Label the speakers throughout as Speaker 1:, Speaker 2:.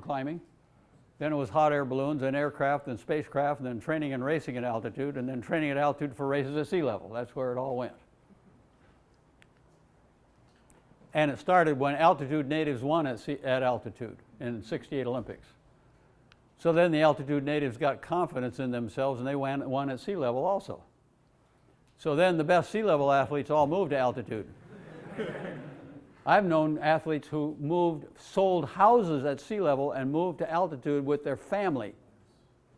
Speaker 1: climbing. Then it was hot air balloons, then aircraft, then spacecraft, and then training and racing at altitude, and then training at altitude for races at sea level. That's where it all went. And it started when altitude natives won at altitude in '68 Olympics. So then the altitude natives got confidence in themselves, and they won at sea level also. So then the best sea level athletes all moved to altitude. I've known athletes who sold houses at sea level and moved to altitude with their family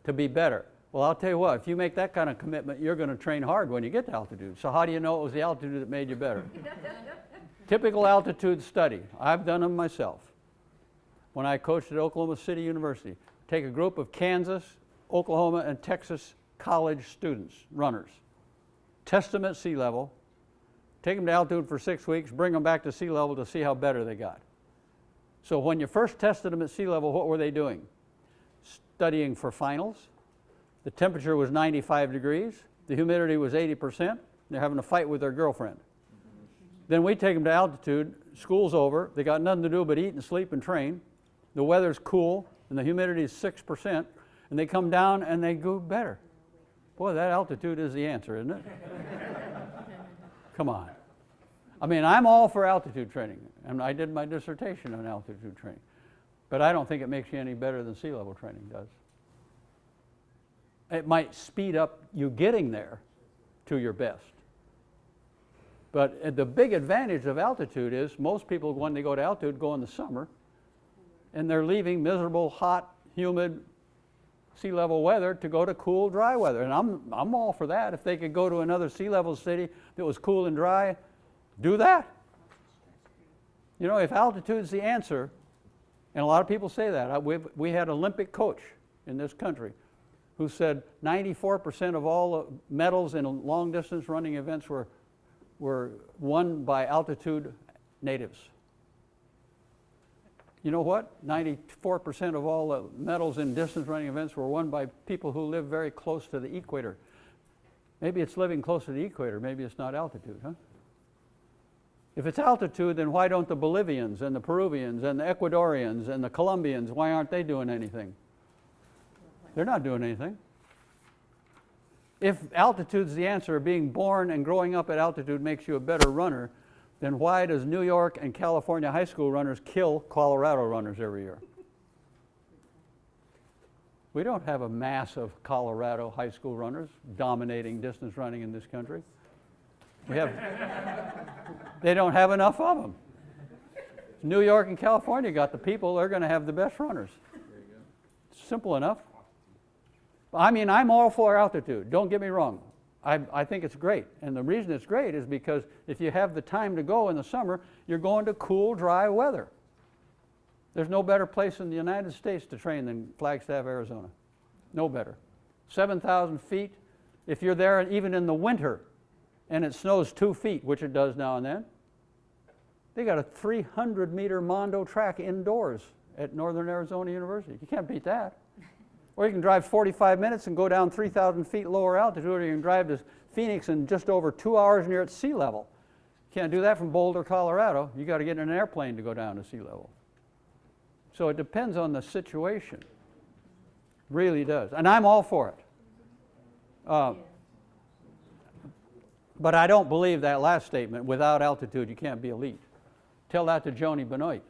Speaker 1: to be better. Well, I'll tell you what, if you make that kind of commitment, you're going to train hard when you get to altitude. So how do you know it was the altitude that made you better? Typical altitude study. I've done them myself. When I coached at Oklahoma City University, take a group of Kansas, Oklahoma, and Texas college students, runners, test them at sea level, take them to altitude for 6 weeks, bring them back to sea level to see how better they got. So when you first tested them at sea level, what were they doing? Studying for finals. The temperature was 95 degrees. The humidity was 80%. They're having a fight with their girlfriend. Then we take them to altitude, school's over, they got nothing to do but eat and sleep and train. The weather's cool and the humidity is 6%, and they come down and they go better. Boy, that altitude is the answer, isn't it? Come on. I mean, I'm all for altitude training, and I did my dissertation on altitude training, but I don't think it makes you any better than sea level training does. It might speed up you getting there to your best. But the big advantage of altitude is most people, when they go to altitude, go in the summer, and they're leaving miserable, hot, humid, sea level weather to go to cool, dry weather. And I'm all for that. If they could go to another sea level city that was cool and dry, do that. You know, if altitude's the answer, and a lot of people say that. We had an Olympic coach in this country who said 94% of all the medals in long distance running events were won by altitude natives. You know what? 94% of all the medals in distance running events were won by people who live very close to the equator. Maybe it's living close to the equator, maybe it's not altitude, huh? If it's altitude, then why don't the Bolivians and the Peruvians and the Ecuadorians and the Colombians, why aren't they doing anything? They're not doing anything. If altitude's the answer, being born and growing up at altitude makes you a better runner, then why does New York and California high school runners kill Colorado runners every year? We don't have a mass of Colorado high school runners dominating distance running in this country. They don't have enough of them. New York and California got the people, they're going to have the best runners. Simple enough. I mean, I'm all for altitude, don't get me wrong. I think it's great, and the reason it's great is because if you have the time to go in the summer, you're going to cool, dry weather. There's no better place in the United States to train than Flagstaff, Arizona. No better. 7,000 feet. If you're there even in the winter and it snows 2 feet, which it does now and then, they got a 300-meter Mondo track indoors at Northern Arizona University. You can't beat that. Or you can drive 45 minutes and go down 3,000 feet lower altitude, or you can drive to Phoenix in just over 2 hours and you're at sea level. You can't do that from Boulder, Colorado. You got to get in an airplane to go down to sea level. So it depends on the situation. Really does. And I'm all for it. But I don't believe that last statement, without altitude you can't be elite. Tell that to Joni Benoit.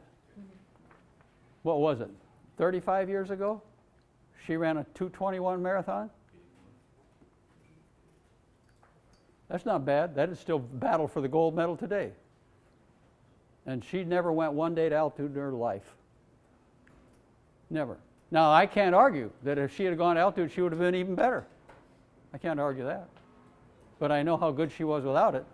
Speaker 1: What was it, 35 years ago? She ran a 2:21 marathon. That's not bad. That is still battle for the gold medal today. And she never went one day to altitude in her life. Never. Now, I can't argue that if she had gone to altitude, she would have been even better. I can't argue that. But I know how good she was without it.